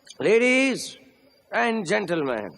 Ladies and gentlemen,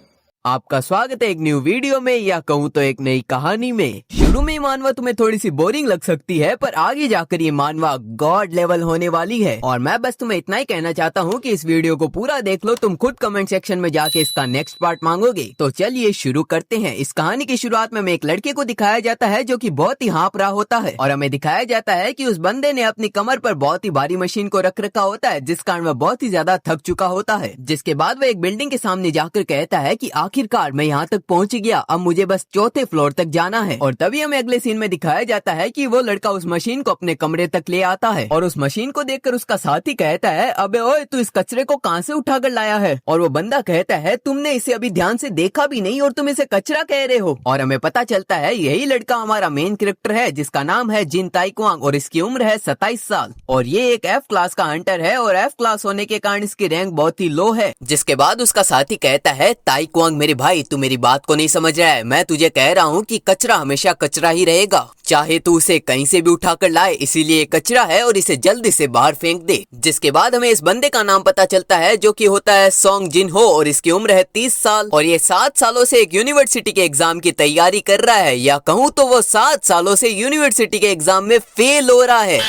आपका स्वागत है एक न्यू वीडियो में या कहूँ तो एक नई कहानी में। शुरू में मानवा तुम्हें थोड़ी सी बोरिंग लग सकती है, पर आगे जाकर ये मानवा गॉड लेवल होने वाली है। और मैं बस तुम्हें इतना ही कहना चाहता हूँ कि इस वीडियो को पूरा देख लो, तुम खुद कमेंट सेक्शन में जाके इसका नेक्स्ट पार्ट मांगोगे। तो चलिए शुरू करते हैं। इस कहानी की शुरुआत में हमें एक लड़के को दिखाया जाता है जो कि बहुत ही हाँफ रहा होता है, और हमें दिखाया जाता है कि उस बंदे ने अपनी कमर पर बहुत ही भारी मशीन को रख रखा होता है, जिस कारण वह बहुत ही ज्यादा थक चुका होता है। जिसके बाद वह एक बिल्डिंग के सामने जाकर कहता है कि आखिरकार मैं यहाँ तक पहुँच गया, अब मुझे बस चौथे फ्लोर तक जाना है। और तभी हमें अगले सीन में दिखाया जाता है कि वो लड़का उस मशीन को अपने कमरे तक ले आता है, और उस मशीन को देखकर उसका साथी कहता है, अबे ओए तू इस कचरे को कहाँ से उठाकर लाया है? और वो बंदा कहता है, तुमने इसे अभी ध्यान से देखा भी नहीं और तुम इसे कचरा कह रहे हो। और हमें पता चलता है यही लड़का हमारा मेन कैरेक्टर है, जिसका नाम है जिन ताइक्वांग, और इसकी उम्र है 27 साल। और ये एक F क्लास का हंटर है, और F क्लास होने के कारण इसकी रैंक बहुत ही लो है। जिसके बाद उसका साथी कहता है, ताइक्वांग मेरे भाई, तू मेरी बात को नहीं समझ रहा है। मैं तुझे कह रहा हूँ कि कचरा हमेशा कचरा ही रहेगा, चाहे तू उसे कहीं से भी उठाकर लाए, इसीलिए कचरा है और इसे जल्दी से बाहर फेंक दे। जिसके बाद हमें इस बंदे का नाम पता चलता है जो कि होता है सोंग जिन हो, और इसकी उम्र है 30 साल। और ये 7 सालों से एक यूनिवर्सिटी के एग्जाम की तैयारी कर रहा है, या कहूँ तो वो 7 सालों से यूनिवर्सिटी के एग्जाम में फेल हो रहा है।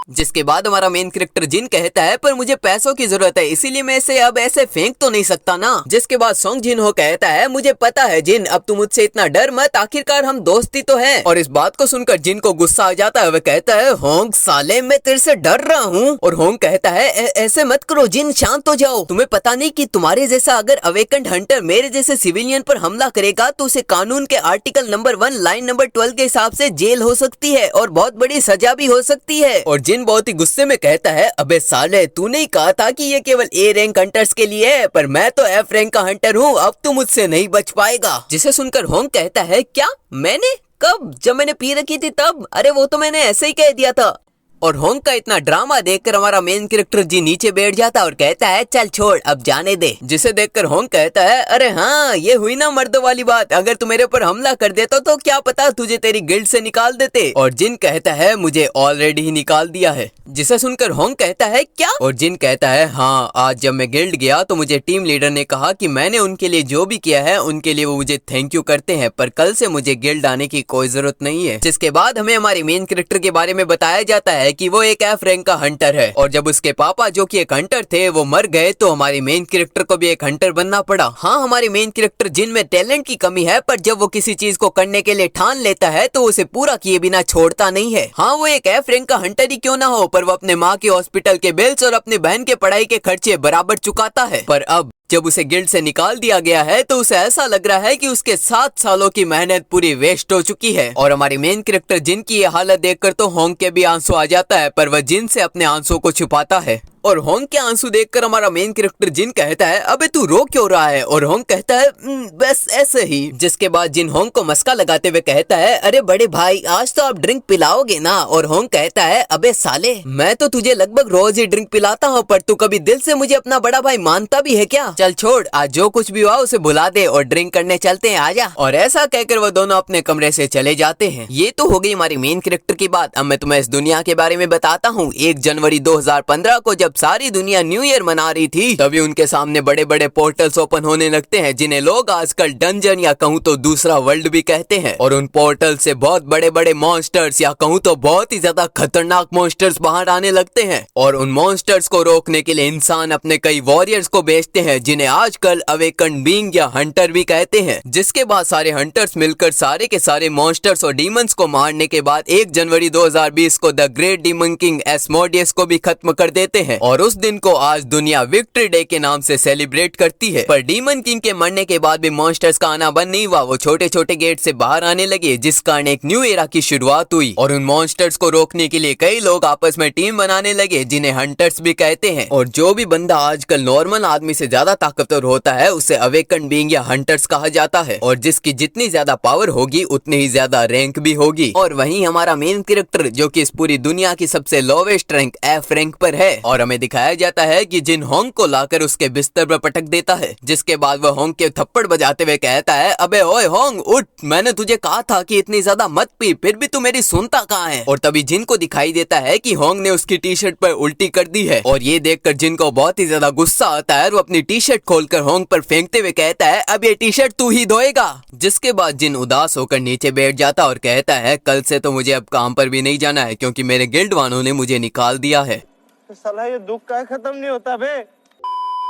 जिसके बाद हमारा मेन कैरेक्टर जिन कहता है, पर मुझे पैसों की जरूरत है, इसीलिए मैं इसे अब ऐसे फेंक तो नहीं सकता ना। जिसके बाद सोंग जिन हो कहता है, मुझे पता है जिन, अब तू मुझसे इतना डर मत, आखिरकार हम दोस्ती तो हैं। और इस बात को सुनकर जिन को गुस्सा आ जाता है। वह कहता है, होंग साले मैं तेरे से डर रहा हूँ। और होंग कहता है, ऐसे मत करो जिन, शांत हो जाओ। तुम्हें पता नहीं कि तुम्हारे जैसा अगर अवेकन्ड हंटर मेरे जैसे सिविलियन पर हमला करेगा तो उसे कानून के आर्टिकल नंबर 1 लाइन नंबर 12 के हिसाब से जेल हो सकती है और बहुत बड़ी सजा भी हो सकती है। और जिन बहुत ही गुस्से में कहता है, अबे साले तूने ही कहा था कि ये केवल A रैंक हंटर्स के लिए है, पर मैं तो F रैंक का हंटर हूँ, अब तू मुझसे नहीं बच पाएगा। जिसे सुनकर होंग कहता है, क्या मैंने? कब? जब मैंने पी रखी थी तब? अरे वो तो मैंने ऐसे ही कह दिया था। और होंग का इतना ड्रामा देखकर हमारा मेन कैरेक्टर जी नीचे बैठ जाता है और कहता है, चल छोड़ अब जाने दे। जिसे देखकर होंग कहता है, अरे हाँ ये हुई ना मर्दों वाली बात, अगर तू मेरे ऊपर हमला कर देता तो क्या पता तुझे तेरी गिल्ड से निकाल देते। और जिन कहता है, मुझे ऑलरेडी ही निकाल दिया है। जिसे सुनकर होंग कहता है, क्या? और जिन कहता है, हाँ आज जब मैं गिल्ड गया तो मुझे टीम लीडर ने कहा कि मैंने उनके लिए जो भी किया है उनके लिए वो मुझे थैंक यू करते हैं, पर कल से मुझे गिल्ड आने की कोई जरूरत नहीं है। जिसके बाद हमें हमारे मेन कैरेक्टर के बारे में बताया जाता है कि वो एक F रैंक का हंटर है, और जब उसके पापा जो कि एक हंटर थे वो मर गए तो हमारे मेन कैरेक्टर को भी एक हंटर बनना पड़ा। हाँ हमारे मेन कैरेक्टर जिन में टैलेंट की कमी है, पर जब वो किसी चीज को करने के लिए ठान लेता है तो उसे पूरा किए बिना छोड़ता नहीं है। हाँ वो एक F रैंक का हंटर ही क्यों ना हो, पर वो अपने माँ के हॉस्पिटल के बिल्स और अपनी बहन के पढ़ाई के खर्चे बराबर चुकाता है। पर अब जब उसे गिल्ड से निकाल दिया गया है तो उसे ऐसा लग रहा है कि उसके 7 सालों की मेहनत पूरी वेस्ट हो चुकी है। और हमारी मेन कैरेक्टर जिन की ये हालत देखकर तो होंग के भी आंसू आ जाता है, पर वह जिन से अपने आंसू को छुपाता है। और होंग के आंसू देखकर हमारा मेन कैरेक्टर जिन कहता है, अबे तू रो क्यों रहा है? और होंग कहता है, बस ऐसे ही। जिसके बाद जिन होंग को मस्का लगाते हुए कहता है, अरे बड़े भाई आज तो आप ड्रिंक पिलाओगे ना? और होंग कहता है, अबे साले मैं तो तुझे लगभग रोज ही ड्रिंक पिलाता हूँ, पर तू कभी दिल से मुझे अपना बड़ा भाई मानता भी है क्या? चल छोड़, आज जो कुछ भी हुआ उसे भुला दे और ड्रिंक करने चलते हैं, आजा। और ऐसा कहकर वो दोनों अपने कमरे से चले जाते हैं। ये तो हो गई हमारी मेन कैरेक्टर की बात। अब मैं तुम्हें इस दुनिया के बारे में बताता हूँ। 1 जनवरी 2015 को जब सारी दुनिया न्यू ईयर मना रही थी, तभी उनके सामने बड़े बड़े पोर्टल्स ओपन होने लगते हैं, जिन्हें लोग आजकल डंजन या कहूँ तो दूसरा वर्ल्ड भी कहते हैं। और उन पोर्टल से बहुत बड़े बड़े मॉन्स्टर्स या कहूँ तो बहुत ही ज्यादा खतरनाक मॉन्स्टर्स बाहर आने लगते हैं। और उन मॉन्स्टर्स को रोकने के लिए इंसान अपने कई वॉरियर्स को भेजते हैं, जिन्हें आजकल अवेकन बीइंग या हंटर भी कहते हैं। जिसके बाद सारे हंटर्स मिलकर सारे के सारे मॉन्स्टर्स और डीमंस को मारने के बाद 1 जनवरी 2020 को द ग्रेट डीमन किंग एस्मोडियस को भी खत्म कर देते हैं। और उस दिन को आज दुनिया विक्ट्री डे के नाम से सेलिब्रेट करती है। पर डीमन किंग के मरने के बाद भी मॉन्स्टर्स का आना बंद नहीं हुआ, वो छोटे छोटे गेट से बाहर आने लगे, जिस कारण एक न्यू एरा की शुरुआत हुई। और उन मॉन्स्टर्स को रोकने के लिए कई लोग आपस में टीम बनाने लगे, जिन्हें हंटर्स भी कहते हैं। और जो भी बंदा आजकल नॉर्मल आदमी से ज्यादा ताकतवर होता है उसे अवेकन बीइंग या हंटर्स कहा जाता है, और जिसकी जितनी ज्यादा पावर होगी उतनी ही ज्यादा रैंक भी होगी। और वहीं हमारा मेन कैरेक्टर जो कि इस पूरी दुनिया की सबसे लोवेस्ट रैंक F रैंक पर है। और हमें दिखाया जाता है कि जिन होंग को लाकर उसके बिस्तर पर पटक देता है, जिसके बाद वह होंग के थप्पड़ बजाते हुए कहता है, अबे ओए होंग उठ, मैंने तुझे कहा था कि इतनी ज्यादा मत पी, फिर भी तू मेरी सुनता कहाँ है। और तभी जिन को दिखाई देता है कि होंग ने उसकी टी शर्ट पर उल्टी कर दी है और ये देखकर जिन को बहुत ही ज्यादा गुस्सा आता है और वो अपनी टी शर्ट खोलकर होंग पर फेंकते हुए कहता है, अब ये टी शर्ट तू ही धोएगा। जिसके बाद जिन उदास होकर नीचे बैठ जाता और कहता है, कल से तो मुझे अब काम पर भी नहीं जाना है क्योंकि मेरे गिल्ड वालों ने मुझे निकाल दिया है। साला ये दुख का खत्म नहीं होता बे।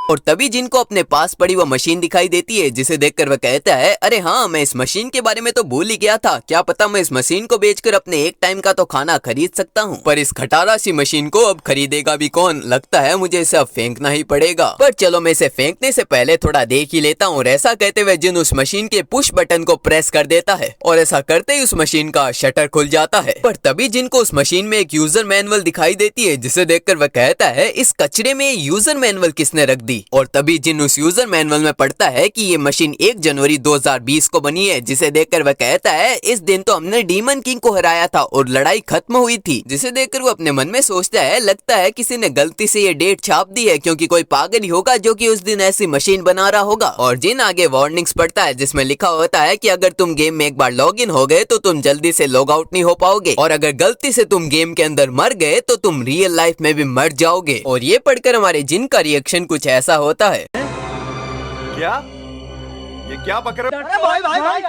और तभी जिनको अपने पास पड़ी वो मशीन दिखाई देती है, जिसे देखकर वह कहता है, अरे हाँ, मैं इस मशीन के बारे में तो भूल ही गया था, क्या पता मैं इस मशीन को बेचकर अपने एक टाइम का तो खाना खरीद सकता हूँ। पर इस खटारा सी मशीन को अब खरीदेगा भी कौन, लगता है मुझे इसे अब फेंकना ही पड़ेगा। पर चलो मैं इसे फेंकने से पहले थोड़ा देख ही लेता हूँ। और ऐसा कहते हुए जिन उस मशीन के पुश बटन को प्रेस कर देता है और ऐसा करते ही उस मशीन का शटर खुल जाता है। पर तभी जिनको उस मशीन में एक यूजर मैनुअल दिखाई देती है, जिसे देखकर वह कहता है, इस कचरे में यूजर मैनुअल किसने रख दी। और तभी जिन उस यूजर मैनुअल में पढ़ता है कि ये मशीन 1 जनवरी 2020 को बनी है, जिसे देखकर वह कहता है, इस दिन तो हमने डीमन किंग को हराया था और लड़ाई खत्म हुई थी। जिसे देखकर वो अपने मन में सोचता है, लगता है किसी ने गलती से ये डेट छाप दी है, क्योंकि कोई पागल ही होगा जो कि उस दिन ऐसी मशीन बना रहा होगा। और जिन आगे वार्निंग्स पढ़ता है जिसमें लिखा होता है कि अगर तुम गेम में एक बार लॉग इन हो गए तो तुम जल्दी से लॉग आउट नहीं हो पाओगे, और अगर गलती से तुम गेम के अंदर मर गए तो तुम रियल लाइफ में भी मर जाओगे। और ये पढ़कर हमारे जिन का रिएक्शन कुछ ऐसा होता है, क्या ये क्या बक रहे हो? भाई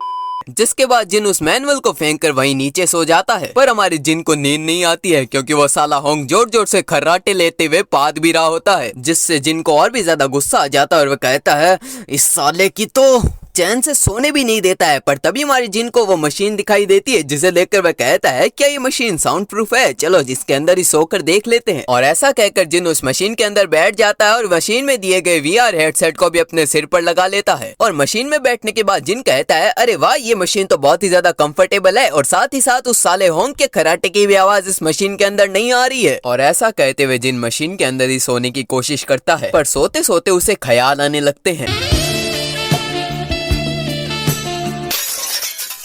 जिसके बाद जिन उस मैनुअल को फेंक कर वहीं नीचे सो जाता है। पर हमारे जिन को नींद नहीं आती है क्योंकि वो साला होंग जोर जोर से खर्राटे लेते हुए पाद भी रहा होता है, जिससे जिन को और भी ज्यादा गुस्सा आ जाता है और वह कहता है, इस साले की तो चैन से सोने भी नहीं देता है। पर तभी हमारी जिन को वो मशीन दिखाई देती है, जिसे देखकर वह कहता है, क्या ये मशीन साउंड प्रूफ है, चलो जिसके अंदर ही सोकर देख लेते हैं। और ऐसा कहकर जिन उस मशीन के अंदर बैठ जाता है और मशीन में दिए गए VR हेडसेट को भी अपने सिर पर लगा लेता है। और मशीन में बैठने के बाद जिन कहता है, अरे वाह, ये मशीन तो बहुत ही ज्यादा कंफर्टेबल है, और साथ ही साथ उस साले होंग के खराटे की भी आवाज इस मशीन के अंदर नहीं आ रही है। और ऐसा कहते हुए जिन मशीन के अंदर ही सोने की कोशिश करता है, पर सोते सोते उसे ख्याल आने लगते हैं।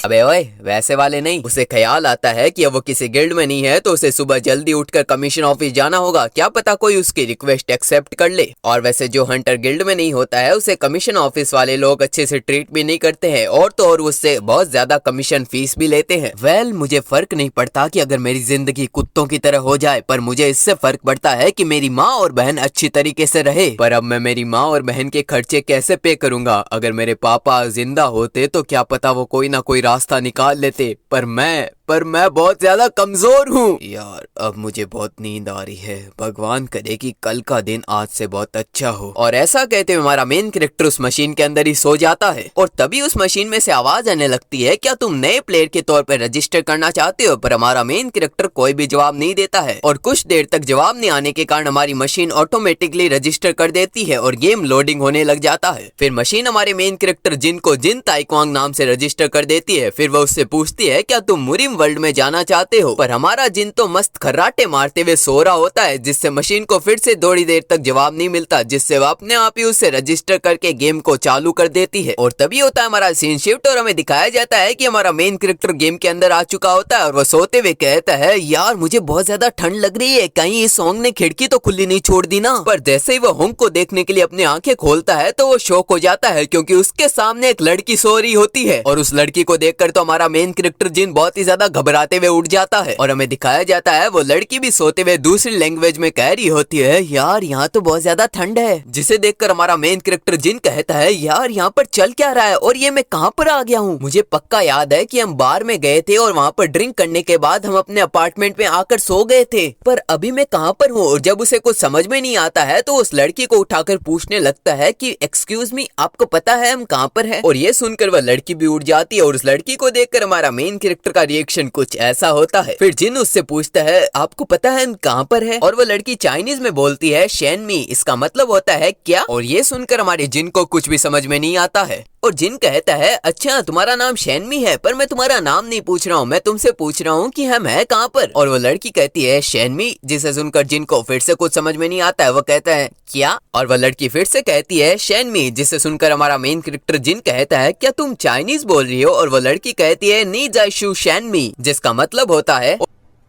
अबे ओए, वैसे वाले नहीं। उसे ख्याल आता है कि अब वो किसी गिल्ड में नहीं है तो उसे सुबह जल्दी उठकर कमीशन ऑफिस जाना होगा, क्या पता कोई उसकी रिक्वेस्ट एक्सेप्ट कर ले। और वैसे जो हंटर गिल्ड में नहीं होता है उसे कमीशन ऑफिस वाले लोग अच्छे से ट्रीट भी नहीं करते हैं, और तो और उससे बहुत ज्यादा कमीशन फीस भी लेते हैं। वेल, मुझे फर्क नहीं पड़ता कि अगर मेरी जिंदगी कुत्तों की तरह हो जाए, पर मुझे इससे फर्क पड़ता है कि मेरी माँ और बहन अच्छी तरीके से रहे। पर अब मैं मेरी माँ और बहन के खर्चे कैसे पे करूंगा? अगर मेरे पापा जिंदा होते तो क्या पता वो कोई ना कोई रास्ता निकाल लेते, पर मैं बहुत ज्यादा कमजोर हूँ। यार, अब मुझे बहुत नींद आ रही है, भगवान करे कि कल का दिन आज से बहुत अच्छा हो। और ऐसा कहते हुए हमारा मेन कैरेक्टर उस मशीन के अंदर ही सो जाता है। और तभी उस मशीन में से आवाज आने लगती है, क्या तुम नए प्लेयर के तौर पर रजिस्टर करना चाहते हो? पर हमारा मेन कैरेक्टर कोई भी जवाब नहीं देता है, और कुछ देर तक जवाब नहीं आने के कारण हमारी मशीन ऑटोमेटिकली रजिस्टर कर देती है और गेम लोडिंग होने लग जाता है। फिर मशीन हमारे मेन कैरेक्टर जिन को जिन ताइक्वांग नाम से रजिस्टर कर देती है। फिर वह उससे पूछती है, क्या तुम मुरिम वर्ल्ड में जाना चाहते हो? पर हमारा जिन तो मस्त खर्राटे मारते हुए सो रहा होता है, जिससे मशीन को फिर से थोड़ी देर तक जवाब नहीं मिलता, जिससे वह अपने आप ही उसे रजिस्टर करके गेम को चालू कर देती है। और तभी होता है हमारा सीन शिफ्ट और हमें दिखाया जाता है कि हमारा मेन कैरेक्टर गेम के अंदर आ चुका होता है और वह सोते हुए कहता है, यार मुझे बहुत ज्यादा ठंड लग रही है, कहीं इस होंग ने खिड़की तो खुली नहीं छोड़ दी ना। पर जैसे ही वह होंग को देखने के लिए अपनी आंखें खोलता है तो वो शॉक हो जाता है, क्योंकि उसके सामने एक लड़की सो रही होती है। और उस लड़की को देखकर तो हमारा मेन कैरेक्टर जिन बहुत ही ज्यादा घबराते हुए उठ जाता है। और हमें दिखाया जाता है वो लड़की भी सोते हुए दूसरी लैंग्वेज में कह रही होती है, यार यहाँ तो बहुत ज्यादा ठंड है। जिसे देखकर हमारा मेन कैरेक्टर जिन कहता है, यार यहाँ पर चल क्या रहा है और ये मैं कहाँ पर आ गया हूँ? मुझे पक्का याद है कि हम बार में गए थे और वहाँ पर ड्रिंक करने के बाद हम अपने अपार्टमेंट में आकर सो गए थे, पर अभी मैं कहाँ पर हूँ? और जब उसे कुछ समझ में नहीं आता है तो उस लड़की को उठाकर पूछने लगता है कि एक्सक्यूज मी, आपको पता है हम कहाँ पर है? और ये सुनकर वह लड़की भी उठ जाती है और उस लड़की को देखकर हमारा मेन कैरेक्टर का रिएक्शन कुछ ऐसा होता है। फिर जिन उससे पूछता है, आपको पता है हम कहाँ पर है? और वो लड़की चाइनीज में बोलती है, शेनमी, इसका मतलब होता है क्या? और ये सुनकर हमारे जिन को कुछ भी समझ में नहीं आता है और जिन कहता है, अच्छा तुम्हारा नाम शेनमी है, पर मैं तुम्हारा नाम नहीं पूछ रहा हूँ, मैं तुमसे पूछ रहा हूँ कि हम है कहाँ पर? और वो लड़की कहती है शेनमी, जिसे सुनकर जिन को फिर से कुछ समझ में नहीं आता है। वो कहता है क्या? और वह लड़की फिर से कहती है शेनमी, जिसे सुनकर हमारा मेन कैरेक्टर जिन कहता है, क्या तुम चाइनीज बोल रही हो? और वो लड़की कहती है नी जाइशु शेनमी, जिसका मतलब होता है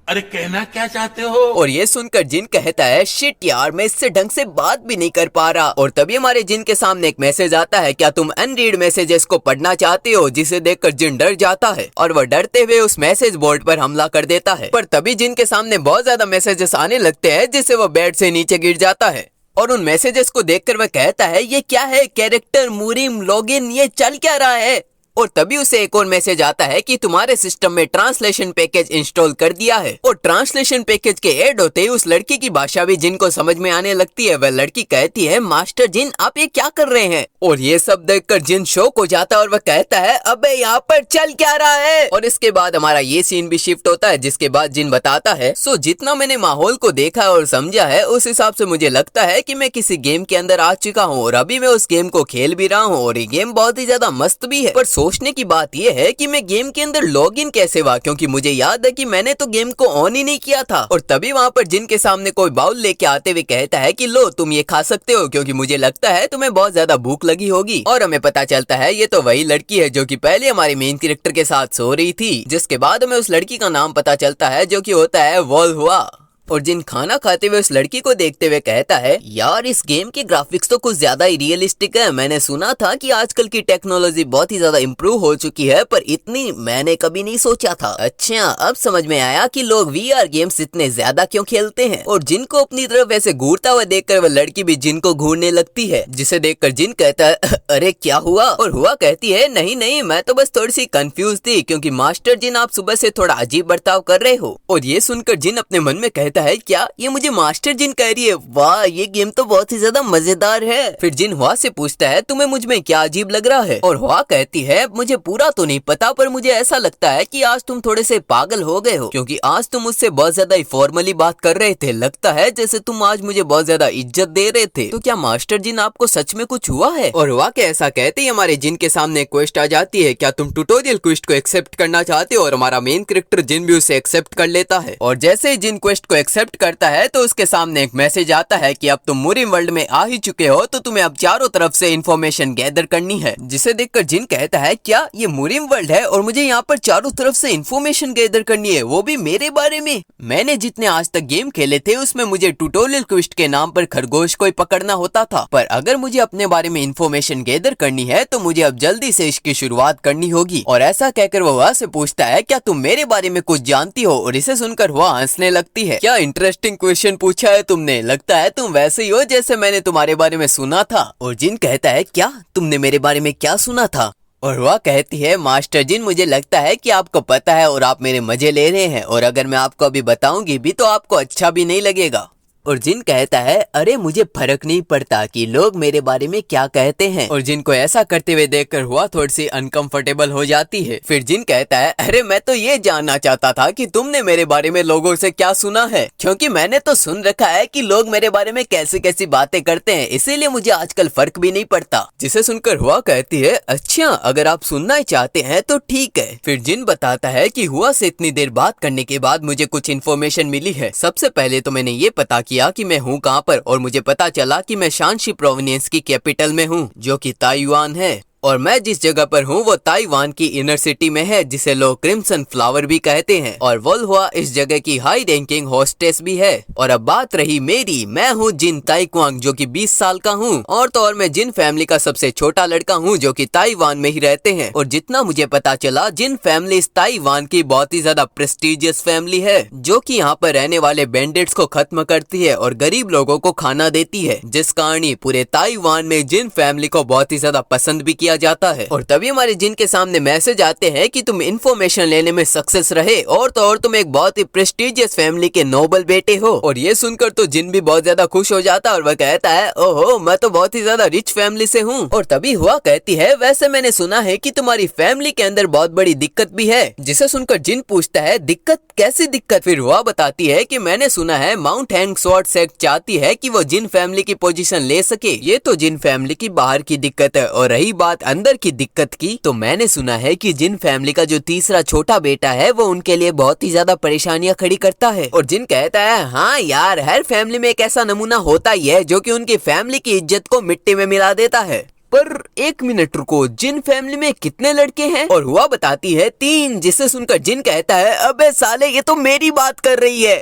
अरे कहना क्या चाहते हो? और ये सुनकर जिन कहता है शिट यार, मैं इससे ढंग से बात भी नहीं कर पा रहा। और तभी हमारे जिन के सामने एक मैसेज आता है, क्या तुम अनरीड मैसेजेस को पढ़ना चाहते हो? जिसे देखकर जिन डर जाता है और वह डरते हुए उस मैसेज बोर्ड पर हमला कर देता है। पर तभी जिन के सामने बहुत ज्यादा मैसेजेस आने लगते हैं, जिससे वह बेड से नीचे गिर जाता है। और उन मैसेजेस को देखकर वह कहता है, ये क्या है? कैरेक्टर मुरीम लॉगिन, ये चल क्या रहा है? और तभी उसे एक और मैसेज आता है कि तुम्हारे सिस्टम में ट्रांसलेशन पैकेज इंस्टॉल कर दिया है। और ट्रांसलेशन पैकेज के ऐड होते ही उस लड़की की भाषा भी जिन को समझ में आने लगती है। वह लड़की कहती है, मास्टर जिन आप ये क्या कर रहे हैं? और ये सब देखकर जिन शॉक हो जाता है और वह कहता है, अबे यहाँ पर चल क्या रहा है? और इसके बाद हमारा ये सीन भी शिफ्ट होता है, जिसके बाद जिन बताता है, सो जितना मैंने माहौल को देखा और समझा है, उस हिसाब से मुझे लगता है कि मैं किसी गेम के अंदर आ चुका हूँ और अभी मैं उस गेम को खेल भी रहा हूँ और ये गेम बहुत ही ज्यादा मस्त भी है। पर सोचने की बात यह है कि मैं गेम के अंदर लॉगिन कैसे हुआ, क्योंकि मुझे याद है कि मैंने तो गेम को ऑन ही नहीं किया था। और तभी वहाँ पर जिन के सामने कोई बाउल लेके आते हुए कहता है कि लो तुम ये खा सकते हो, क्योंकि मुझे लगता है तुम्हें बहुत ज्यादा भूख लगी होगी। और हमें पता चलता है ये तो वही लड़की है जो कि पहले हमारे मेन कैरेक्टर के साथ सो रही थी। जिसके बाद हमें उस लड़की का नाम पता चलता है जो कि होता है वॉल हुआ। और जिन खाना खाते हुए उस लड़की को देखते हुए कहता है, यार इस गेम के ग्राफिक्स तो कुछ ज्यादा ही रियलिस्टिक है। मैंने सुना था कि आजकल की टेक्नोलॉजी बहुत ही ज्यादा इम्प्रूव हो चुकी है, पर इतनी मैंने कभी नहीं सोचा था। अच्छा अब समझ में आया कि लोग वीआर गेम्स इतने ज्यादा क्यों खेलते हैं। और जिन को अपनी तरफ वैसे घूरता हुआ देखकर वह लड़की भी जिन को घूरने लगती है, जिसे देखकर जिन कहता है, अरे क्या हुआ? और हुआ कहती है, नहीं नहीं मैं तो बस थोड़ी सी कंफ्यूज थी, क्योंकि मास्टर जिन आप सुबह से थोड़ा अजीब बर्ताव कर रहे हो। और ये सुनकर जिन अपने मन में कहता है, क्या ये मुझे मास्टर जिन कह रही है? वाह ये गेम तो बहुत ही ज्यादा मजेदार है। फिर जिन हुआ से पूछता है, तुम्हें मुझ में क्या अजीब लग रहा है? और हुआ कहती है, मुझे पूरा तो नहीं पता, पर मुझे ऐसा लगता है कि आज तुम थोड़े से पागल हो गए हो, क्योंकि आज तुम मुझसे बहुत ज्यादा फॉर्मली बात कर रहे थे। लगता है जैसे तुम आज मुझे बहुत ज्यादा इज्जत दे रहे थे। तो क्या मास्टर जिन आपको सच में कुछ हुआ है? और हुआ के ऐसा कहते ही हमारे जिन के सामने क्वेस्ट आ जाती है, क्या तुम ट्यूटोरियल क्वेस्ट को एक्सेप्ट करना चाहते हो? और हमारा मेन कैरेक्टर जिन भी उसे एक्सेप्ट कर लेता है। और जैसे ही जिन क्वेस्ट को एक्सेप्ट करता है तो उसके सामने एक मैसेज आता है कि अब तुम मुरीम वर्ल्ड में आ ही चुके हो, तो तुम्हें अब चारों तरफ से इंफॉर्मेशन गैदर करनी है। जिसे देखकर जिन कहता है, क्या ये मुरीम वर्ल्ड है और मुझे यहाँ पर चारों तरफ से इंफॉर्मेशन गैदर करनी है, वो भी मेरे बारे में? मैंने जितने आज तक गेम खेले थे उसमें मुझे ट्यूटोरियल क्वेस्ट के नाम पर खरगोश को ही पकड़ना होता था, पर अगर मुझे अपने बारे में इंफॉर्मेशन गैदर करनी है तो मुझे अब जल्दी से इसकी शुरुआत करनी होगी। और ऐसा कहकर वो वहाँ से पूछता है, क्या तुम मेरे बारे में कुछ जानती हो? और इसे सुनकर वह हंसने लगती है, क्या इंटरेस्टिंग क्वेश्चन पूछा है तुमने, लगता है तुम वैसे ही हो जैसे मैंने तुम्हारे बारे में सुना था। और जिन कहता है, क्या तुमने मेरे बारे में क्या सुना था? और वह कहती है, मास्टर जिन मुझे लगता है कि आपको पता है और आप मेरे मजे ले रहे हैं, और अगर मैं आपको अभी बताऊंगी भी तो आपको अच्छा भी नहीं लगेगा। और जिन कहता है, अरे मुझे फर्क नहीं पड़ता कि लोग मेरे बारे में क्या कहते हैं। और जिन को ऐसा करते हुए देखकर हुआ थोड़ी सी अनकंफर्टेबल हो जाती है। फिर जिन कहता है, अरे मैं तो ये जानना चाहता था कि तुमने मेरे बारे में लोगों से क्या सुना है, क्योंकि मैंने तो सुन रखा है कि लोग मेरे बारे में कैसी कैसी बातें करते हैं, इसीलिए मुझे आजकल फर्क भी नहीं पड़ता। जिसे सुनकर हुआ कहती है, अच्छा अगर आप सुनना ही चाहते हैं तो ठीक है। फिर जिन बताता है कि हुआ से इतनी देर बात करने के बाद मुझे कुछ इन्फॉर्मेशन मिली है। सबसे पहले तो मैंने ये पता किया कि मैं हूँ कहाँ पर, और मुझे पता चला कि मैं शानशी प्रोविंस की कैपिटल में हूँ, जो कि ताइवान है। और मैं जिस जगह पर हूँ वो ताइवान की इनर सिटी में है, जिसे लोग क्रिम्सन फ्लावर भी कहते हैं। और वॉल हुआ इस जगह की हाई रैंकिंग होस्टेस भी है। और अब बात रही मेरी, मैं हूँ जिन ताइक्वांग, जो कि 20 साल का हूँ, और तो और मैं जिन फैमिली का सबसे छोटा लड़का हूँ, जो कि ताइवान में ही रहते हैं। और जितना मुझे पता चला, जिन फैमिली इस ताइवान की बहुत ही ज्यादा प्रेस्टिजियस फैमिली है, जो कि यहाँ पर रहने वाले बैंडिट्स को खत्म करती है और गरीब लोगों को खाना देती है, जिस कारण पूरे ताइवान में जिन फैमिली को बहुत ही ज्यादा पसंद भी किया जाता है। और तभी हमारे जिन के सामने मैसेज आते हैं कि तुम इंफॉर्मेशन लेने में सक्सेस रहे, और तो और तुम एक बहुत ही प्रेस्टिजियस फैमिली के नोबल बेटे हो। और ये सुनकर तो जिन भी बहुत ज्यादा खुश हो जाता है और वह कहता है, ओहो मैं तो बहुत ही ज्यादा रिच फैमिली से हूँ। और तभी हुआ कहती है, वैसे मैंने सुना है कि तुम्हारी फैमिली के अंदर बहुत बड़ी दिक्कत भी है। जिसे सुनकर जिन पूछता है, दिक्कत? कैसी दिक्कत? फिर हुआ बताती है कि मैंने सुना है माउंट हैंग स्वॉर्ड सेक्ट चाहती है कि वो जिन फैमिली की पोजीशन ले सके। ये तो जिन फैमिली की बाहर की दिक्कत है, और रही बात अंदर की दिक्कत की, तो मैंने सुना है कि जिन फैमिली का जो तीसरा छोटा बेटा है वो उनके लिए बहुत ही ज्यादा परेशानियां खड़ी करता है। और जिन कहता है, हाँ यार हर फैमिली में एक ऐसा नमूना होता ही है जो कि उनकी फैमिली की इज्जत को मिट्टी में मिला देता है। पर एक मिनट रुको, जिन फैमिली में कितने लड़के हैं? और हुआ बताती है 3, जिसे सुनकर जिन कहता है अबे साले ये तो मेरी बात कर रही है।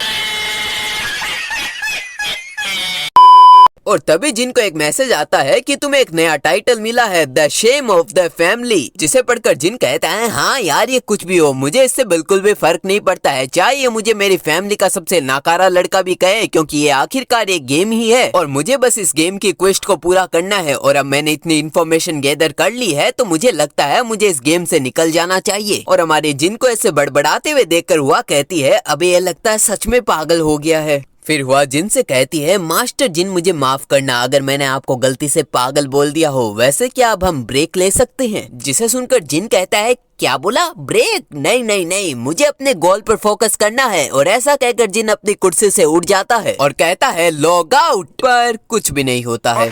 और तभी जिन को एक मैसेज आता है कि तुम्हें एक नया टाइटल मिला है, the shame of the family, जिसे पढ़कर जिन कहता है हाँ यार ये कुछ भी हो, मुझे इससे बिल्कुल भी फर्क नहीं पड़ता है, चाहे ये मुझे मेरी फैमिली का सबसे नाकारा लड़का भी कहे, क्योंकि ये आखिरकार एक गेम ही है और मुझे बस इस गेम की क्वेस्ट को पूरा करना है। और अब मैंने इतनी इन्फॉर्मेशन गैदर कर ली है तो मुझे लगता है मुझे इस गेम से निकल जाना चाहिए। और हमारे जिन को ऐसे बड़बड़ाते हुए देखकर हुआ कहती है अबे ये लगता है सच में पागल हो गया है। फिर हुआ जिन से कहती है मास्टर जिन मुझे माफ करना अगर मैंने आपको गलती से पागल बोल दिया हो, वैसे क्या अब हम ब्रेक ले सकते हैं? जिसे सुनकर जिन कहता है क्या बोला? ब्रेक? नहीं नहीं नहीं, मुझे अपने गोल पर फोकस करना है। और ऐसा कहकर जिन अपनी कुर्सी से उठ जाता है और कहता है लॉग आउट, पर कुछ भी नहीं होता है।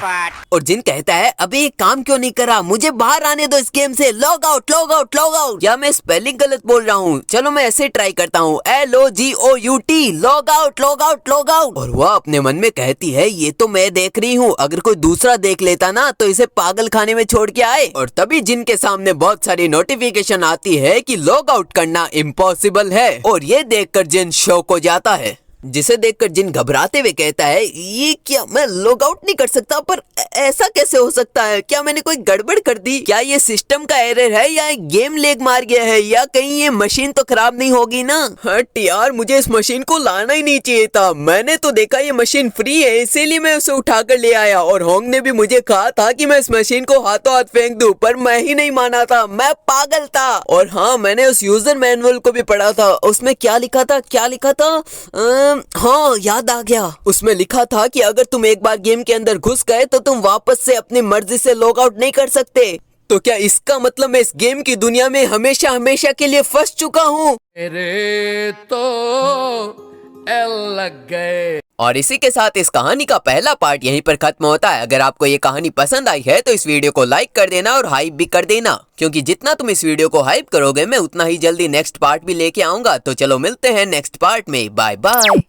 और जिन कहता है अबे ये काम क्यों नहीं करा, मुझे बाहर आने दो इस गेम से, log out log out log out. या मैं स्पेलिंग गलत बोल रहा हूँ? चलो मैं ऐसे ट्राई करता हूँ, LOGOUT, log out log out log out. और वह अपने मन में कहती है ये तो मैं देख रही हूँ, अगर कोई दूसरा देख लेता ना तो इसे पागल खाने में छोड़ के आए। और तभी जिन के सामने बहुत सारी नोटिफिकेशन आती है कि लॉग आउट करना इम्पॉसिबल है और ये देखकर जिन शॉक हो जाता है। जिसे देखकर जिन घबराते हुए कहता है ये क्या, मैं लॉग आउट नहीं कर सकता? पर ऐसा कैसे हो सकता है? क्या मैंने कोई गड़बड़ कर दी? क्या ये सिस्टम का एरर है या गेम लैग मार गया है, या कहीं ये मशीन तो खराब नहीं होगी ना? हट यार, मुझे इस मशीन को लाना ही नहीं चाहिए था। मैंने तो देखा ये मशीन फ्री है इसीलिए मैं उसे उठाकर ले आया। और होंग ने भी मुझे कहा था कि मैं इस मशीन को हाथों हाथ फेंक दूं, पर मैं ही नहीं माना था, मैं पागल था। और हाँ, मैंने उस यूजर मैनुअल को भी पढ़ा था, उसमें क्या लिखा था, क्या लिखा था? हाँ याद आ गया, उसमें लिखा था कि अगर तुम एक बार गेम के अंदर घुस गए तो तुम वापस से अपनी मर्जी से लॉग आउट नहीं कर सकते। तो क्या इसका मतलब मैं इस गेम की दुनिया में हमेशा हमेशा के लिए फंस चुका हूँ? मेरे तो एल लग गए। और इसी के साथ इस कहानी का पहला पार्ट यहीं पर खत्म होता है। अगर आपको ये कहानी पसंद आई है तो इस वीडियो को लाइक कर देना और हाइप भी कर देना, क्योंकि जितना तुम इस वीडियो को हाइप करोगे मैं उतना ही जल्दी नेक्स्ट पार्ट भी लेके आऊंगा। तो चलो मिलते हैं नेक्स्ट पार्ट में, बाय बाय।